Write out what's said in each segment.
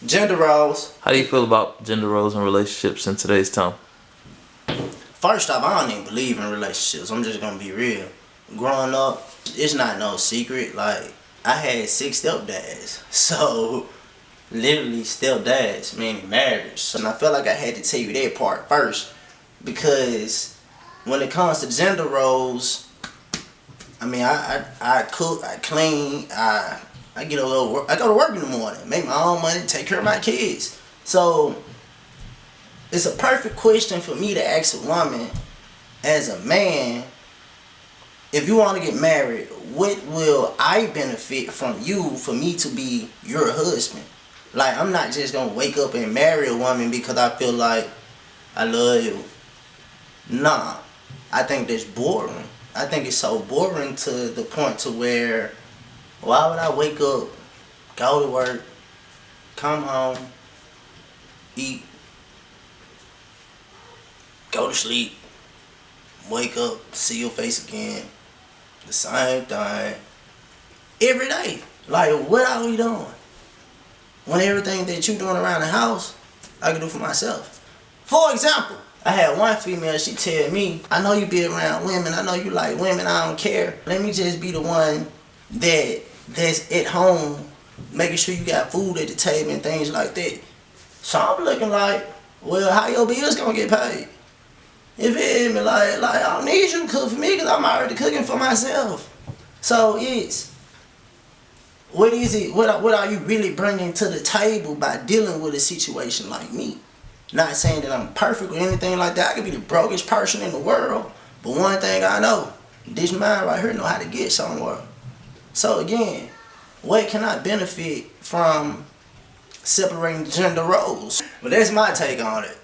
Gender roles. How do you feel about gender roles and relationships in today's time? First off, I don't even believe in relationships. I'm just gonna be real. Growing up, it's not no secret. Like, I had 6 stepdads. So, literally stepdads, meaning marriage. So, and I felt like I had to tell you that part first. Because when it comes to gender roles, I mean, I cook, I clean, I get a little work. I go to work in the morning, make my own money, take care of my kids. So, it's a perfect question for me to ask a woman as a man. If you want to get married, what will I benefit from you for me to be your husband? Like, I'm not just going to wake up and marry a woman because I feel like I love you. Nah. I think that's boring. I think it's so boring to the point to where, why would I wake up, go to work, come home, eat, go to sleep, wake up, see your face again, the same thing, every day? Like, what are we doing? When everything that you doing around the house, I can do for myself. For example, I had one female, she tell me, I know you be around women, I know you like women, I don't care. Let me just be the one that's at home, making sure you got food at the table and things like that. So I'm looking like, well, how your bills gonna get paid? You feel me? Like I don't need you to cook for me because I'm already cooking for myself. So it's, what is it? What are you really bringing to the table by dealing with a situation like me? Not saying that I'm perfect or anything like that. I could be the brokest person in the world, but one thing I know, this man right here know how to get somewhere. So again, what can I benefit from separating gender roles? But that's my take on it.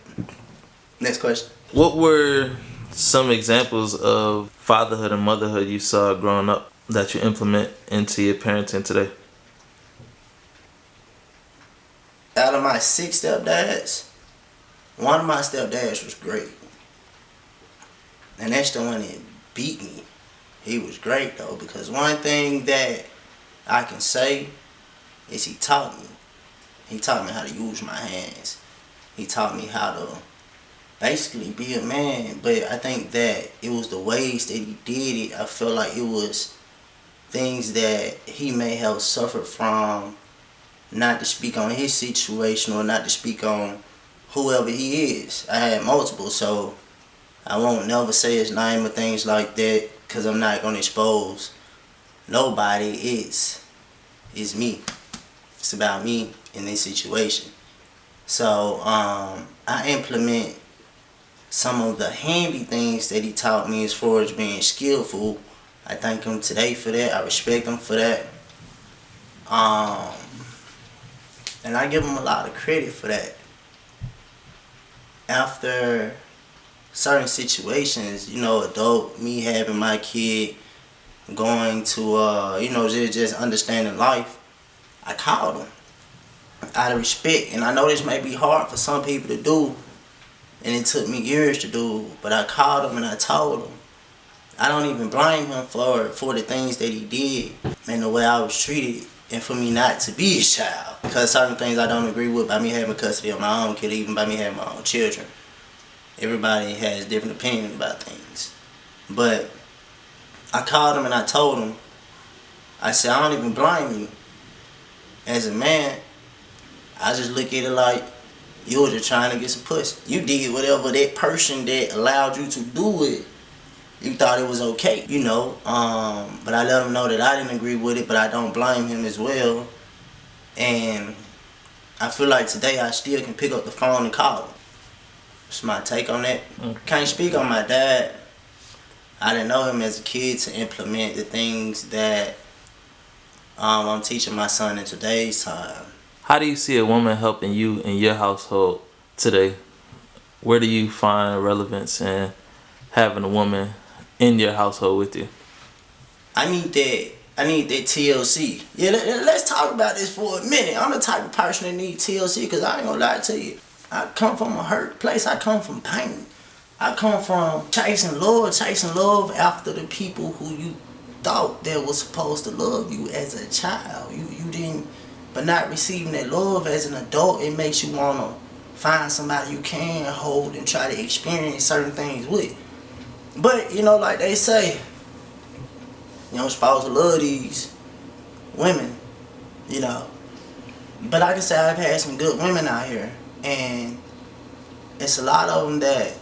Next question. What were some examples of fatherhood and motherhood you saw growing up that you implement into your parenting today? Out of my 6 stepdads, one of my stepdads was great. And that's the one that beat me. He was great though, because one thing that I can say is he taught me. He taught me how to use my hands. He taught me how to basically be a man. But I think that it was the ways that he did it. I feel like it was things that he may have suffered from, not to speak on his situation or not to speak on whoever he is. I had multiple, so I won't never say his name or things like that because I'm not going to expose nobody. It's me. It's about me in this situation. So I implement some of the handy things that he taught me as far as being skillful. I thank him today for that. I respect him for that. And I give him a lot of credit for that. After certain situations, me having my kid, going to, just understanding life, I called him out of respect. And I know this may be hard for some people to do, and it took me years to do, but I called him and I told him. I don't even blame him for the things that he did and the way I was treated, and for me not to be his child. Because certain things I don't agree with by me having custody of my own kid, even by me having my own children. Everybody has different opinions about things. But I called him and I told him, I said, I don't even blame you. As a man, I just look at it like you were just trying to get some pussy. You did whatever that person that allowed you to do it, you thought it was okay, but I let him know that I didn't agree with it, but I don't blame him as well. And I feel like today I still can pick up the phone and call him. That's my take on that. Can't speak on my dad. I didn't know him as a kid to implement the things that I'm teaching my son in today's time. How do you see a woman helping you in your household today? Where do you find relevance in having a woman in your household with you? I need that TLC. Yeah, let's talk about this for a minute. I'm the type of person that needs TLC because I ain't gonna lie to you. I come from a hurt place. I come from pain. I come from chasing love after the people who you thought that was supposed to love you as a child. You didn't But not receiving that love as an adult, it makes you want to find somebody you can hold and try to experience certain things with. But, you know, like they say, you know, supposed to love these women, you know. But like I said, I've had some good women out here. And it's a lot of them that,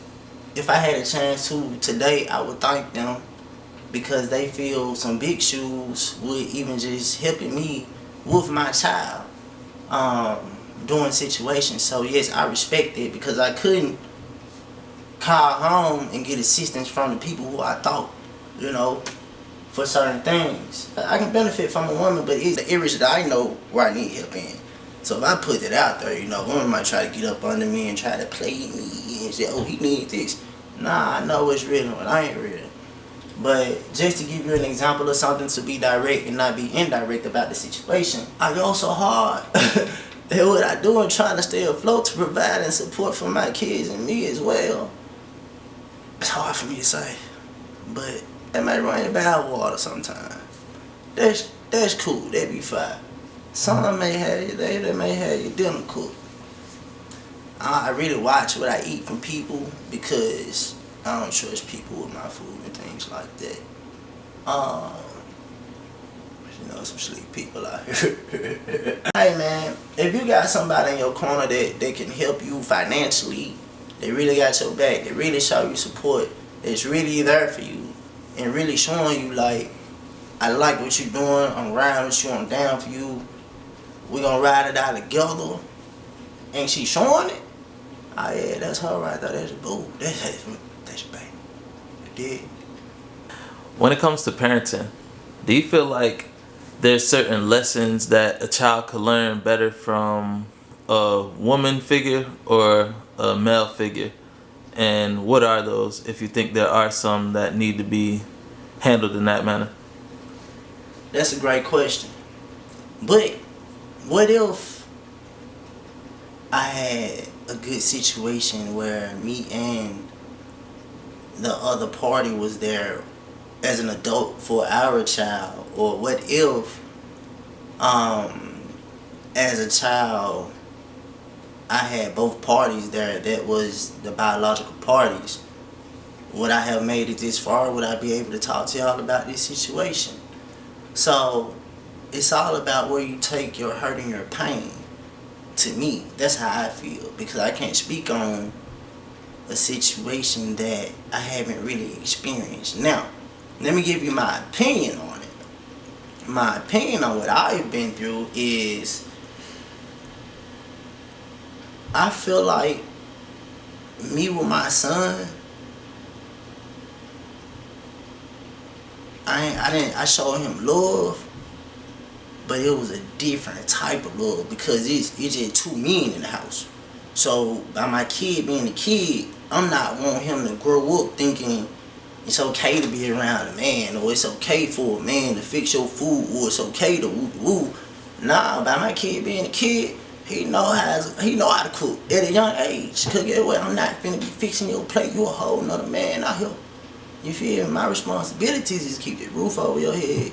if I had a chance to today, I would thank them, because they fill some big shoes with even just helping me with my child during situations. So yes, I respect it, because I couldn't call home and get assistance from the people who I thought, you know, for certain things. I can benefit from a woman, but it's the areas that I know where I need help in. So if I put it out there, you know, a woman might try to get up under me and try to play me and say, oh, he needs this. Nah, I know it's real and I ain't real. But just to give you an example of something, to be direct and not be indirect about the situation, I go so hard at what I do and trying to stay afloat to provide and support for my kids and me as well. It's hard for me to say, but that might run in bad water sometimes. That's cool, that be fine. Some may have you, they may have you dinner cooked. I really watch what I eat from people, because I don't trust people with my food and things like that. You know, some sleep people out here. Hey man, if you got somebody in your corner that can help you financially, they really got your back, they really show you support, that's really there for you, and really showing you like, I like what you're doing, I'm riding with you, I'm down for you, we gonna ride it out together, and she showing it, oh yeah, that's her right there, that's boo, that's bang. You did. When it comes to parenting, do you feel like there's certain lessons that a child could learn better from a woman figure or a male figure? And what are those, if you think there are some that need to be handled in that manner? That's a great question. But what if I had a good situation where me and the other party was there as an adult for our child? Or what if as a child I had both parties there that was the biological parties? Would I have made it this far? Would I be able to talk to y'all about this situation? So it's all about where you take your hurt and your pain. To me, that's how I feel, because I can't speak on a situation that I haven't really experienced. Now, let me give you my opinion on it. My opinion on what I've been through is, I feel like me with my son, I showed him love, but it was a different type of love, because it's just two men in the house. So by my kid being a kid, I'm not wanting him to grow up thinking it's okay to be around a man, or it's okay for a man to fix your food, or it's okay to woo. Nah, by my kid being a kid, he know how to cook at a young age. Cause get away, I'm not finna be fixing your plate. You a whole nother man out here. You feel me? My responsibilities is keep the roof over your head.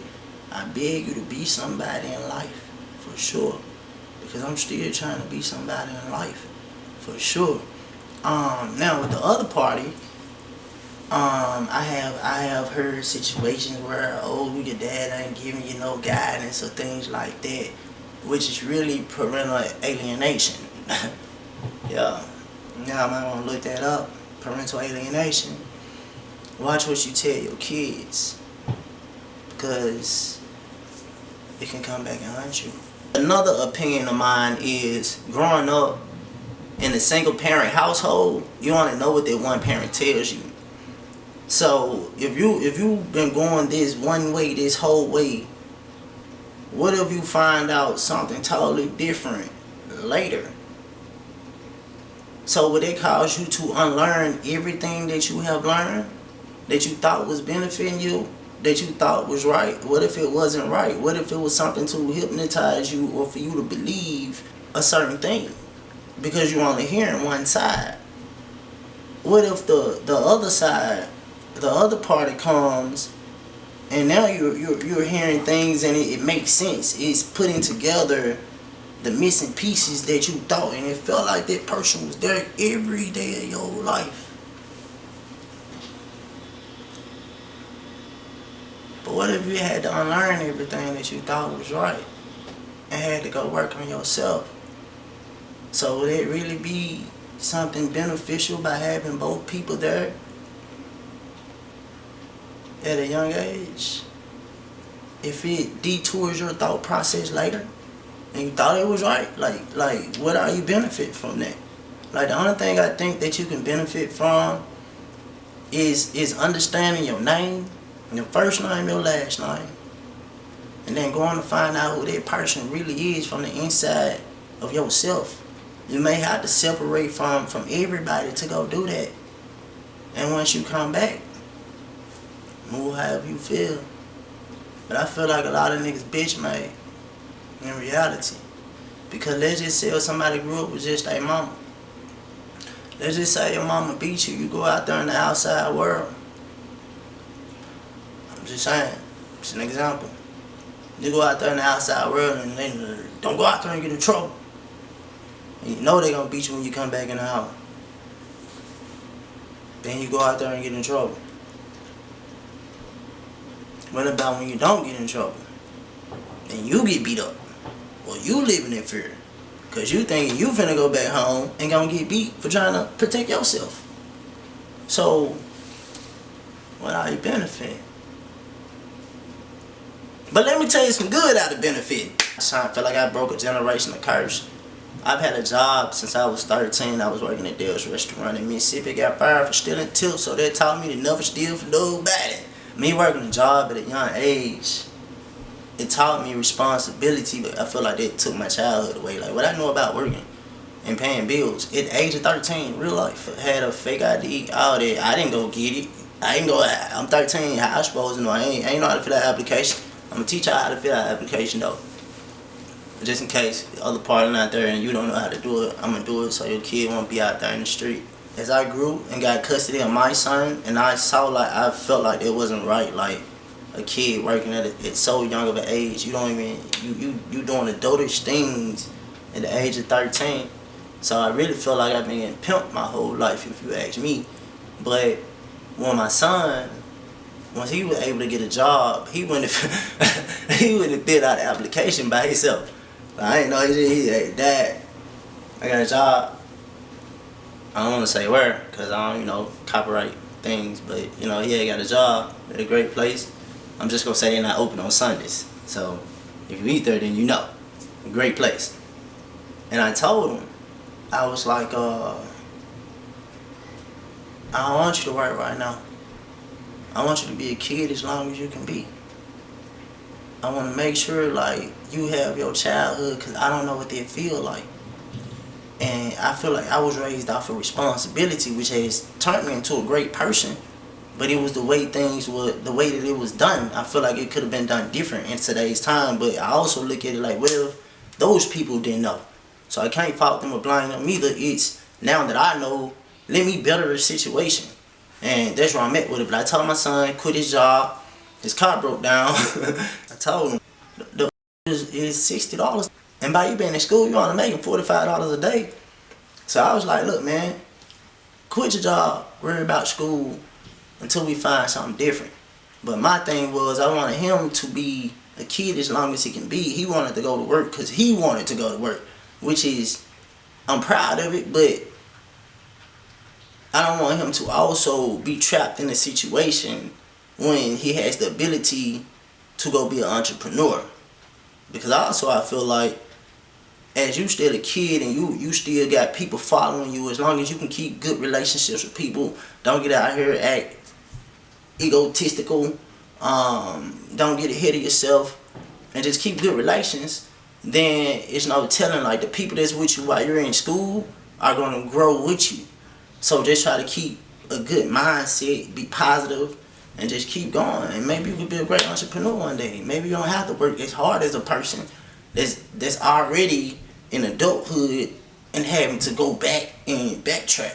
I beg you to be somebody in life, for sure. Because I'm still trying to be somebody in life, for sure. Now with the other party, I have heard situations where, oh, your dad ain't giving you no guidance or things like that, which is really parental alienation. Yeah. Now I might want to look that up. Parental alienation. Watch what you tell your kids, because it can come back and haunt you. Another opinion of mine is, growing up in a single parent household, you only know what that one parent tells you. So if you've been going this one way this whole way, what if you find out something totally different later? So would it cause you to unlearn everything that you have learned, that you thought was benefiting you, that you thought was right? What if it wasn't right? What if it was something to hypnotize you, or for you to believe a certain thing, because you're only hearing one side? What if the other side, the other party comes, and now you're hearing things and it makes sense. It's putting together the missing pieces that you thought, and it felt like that person was there every day of your life. But what if you had to unlearn everything that you thought was right and had to go work on yourself? So would it really be something beneficial by having both people there at a young age? If it detours your thought process later and you thought it was right, like what are you benefit from that? Like, the only thing I think that you can benefit from is understanding your name, your first name, your last name, and then going to find out who that person really is from the inside of yourself. You may have to separate from everybody to go do that. And once you come back, move however you feel. But I feel like a lot of niggas bitch made in reality. Because let's just say somebody grew up with just their mama. Let's just say your mama beat you. You go out there in the outside world. I'm just saying. It's an example. You go out there in the outside world and they don't go out there and get in trouble. And you know they're going to beat you when you come back in the house. Then you go out there and get in trouble. What about when you don't get in trouble? And you get beat up? Or you living in fear? Because you thinking you finna go back home and gonna get beat for trying to protect yourself. So, what are you benefiting? But let me tell you some good out of benefit. I feel like I broke a generational curse. I've had a job since I was 13. I was working at Dale's restaurant in Mississippi. Got fired for stealing tips, so they taught me to never steal from nobody. Me working a job at a young age, it taught me responsibility, but I feel like that took my childhood away. Like, what I know about working and paying bills, at the age of 13, real life, I had a fake ID, all that. I didn't go get it. I'm 13, how I supposed to know? I ain't know how to fill out an application. I'm gonna teach y'all how to fill out an application though. Just in case the other party out there and you don't know how to do it, I'm gonna do it so your kid won't be out there in the street. As I grew and got custody of my son, and I felt like it wasn't right. Like, a kid working at so young of an age, you doing adultish things at the age of 13. So I really feel like I've been pimped my whole life, if you ask me. But when my son, once he was able to get a job, he wouldn't have filled out the application by himself. I didn't know he said, Dad, I got a job. I don't want to say where, because I don't, copyright things, but, he had got a job at a great place. I'm just going to say they're not open on Sundays. So, if you eat there, then you know. A great place. And I told him, I was like, I don't want you to work right now. I want you to be a kid as long as you can be. I want to make sure, like, you have your childhood, because I don't know what they feel like. And I feel like I was raised off of responsibility, which has turned me into a great person. But it was the way things were, the way that it was done. I feel like it could have been done different in today's time. But I also look at it like, well, those people didn't know. So I can't fault them or blame them either. It's now that I know, let me better the situation. And that's where I'm at with it. But I told my son, quit his job. His car broke down. I told him, the is $60. And by you being in school, you're only making $45 a day. So I was like, look, man, quit your job, worry about school until we find something different. But my thing was, I wanted him to be a kid as long as he can be. He wanted to go to work because he wanted to go to work, which is, I'm proud of it, but I don't want him to also be trapped in a situation when he has the ability to go be an entrepreneur. Because also I feel like, as you still a kid and you still got people following you, as long as you can keep good relationships with people, don't get out here act egotistical, don't get ahead of yourself, and just keep good relations, then it's no telling, like, the people that's with you while you're in school are going to grow with you. So just try to keep a good mindset, be positive, and just keep going. And maybe you could be a great entrepreneur one day. Maybe you don't have to work as hard as a person that's already in adulthood and having to go back and backtrack.